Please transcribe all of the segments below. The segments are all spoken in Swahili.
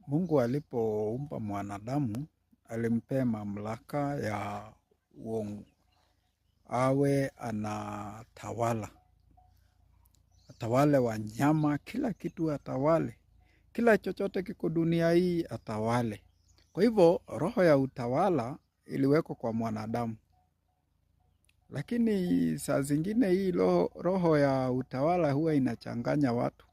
Mungu alipoumba mwanadamu alimpea mamlaka ya uongo, awe anatawala, atawale wanyama, kila kitu atawale, kila chochote kiko dunia hii atawale. Kwa hivyo roho ya utawala iliwekwa kwa mwanadamu, lakini saa zingine hii roho ya utawala huwa inachanganya watu.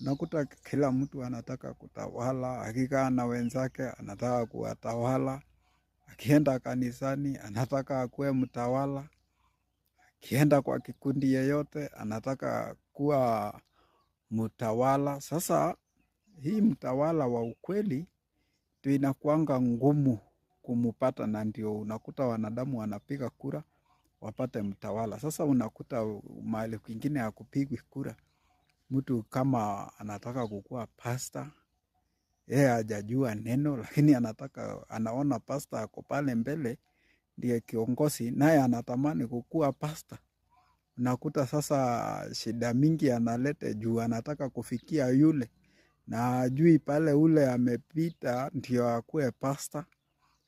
Unakuta kila mtu anataka kutawala, akikaa na wenzake anataka kuwatawala, akienda kanisani anataka akuwe mtawala, akienda kwa kikundi yeyote anataka kuwa mtawala. Sasa hii mtawala wa ukweli ndio inakuanga ngumu kumupata, na ndio unakuta wanadamu wanapiga kura wapate mtawala. Sasa unakuta mahali kwingine hakupigwi kura, mtu kama anataka kukua pasta, yeye hajajua neno, lakini anaona pasta ako pale mbele ndiye kiongozi, naye anatamani kukua pasta. Unakuta sasa shida mingi analete juu anataka kufikia yule, na ajui pale ule amepita ndio akue pasta.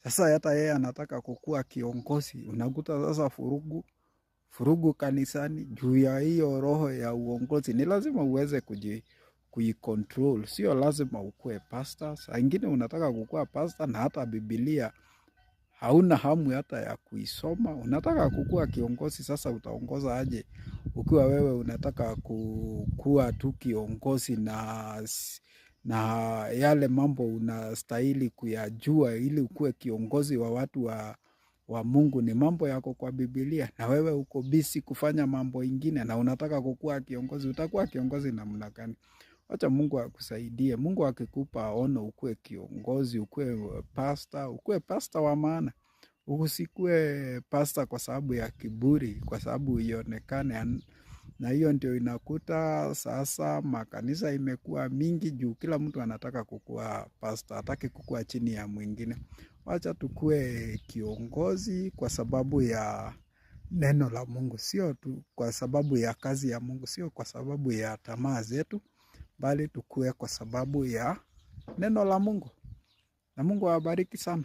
Sasa hata yeye anataka kukua kiongozi. Unakuta sasa furugu kanisani juu ya hiyo roho ya uongozi. Ni lazima uweze kuikontrol, sio lazima ukue pasta. Saa ingine unataka kukua pasta na hata Biblia hauna hamu hata ya kuisoma, unataka kukua kiongozi. Sasa utaongoza aje ukiwa wewe unataka kukua tu kiongozi na yale mambo unastahili kuyajua ili ukue kiongozi wa watu wa Mungu ni mambo yako kwa Biblia, na wewe uko busy kufanya mambo ingine na unataka kukua kiongozi. Utakuwa kiongozi namna gani? Acha Mungu akusaidie. Mungu akikupa ono ukue kiongozi, ukue pasta wa maana. Usikue pasta kwa sababu ya kiburi, kwa sababu ionekane. Na hiyo ndio inakuta sasa makanisa imekuwa mingi juu kila mtu anataka kukua pasta, hataki kukua chini ya mwingine. Wacha tukue kiongozi kwa sababu ya neno la Mungu, sio tu kwa sababu ya kazi ya Mungu, sio kwa sababu ya tamaa zetu, bali tukue kwa sababu ya neno la Mungu. Na Mungu awabariki sana.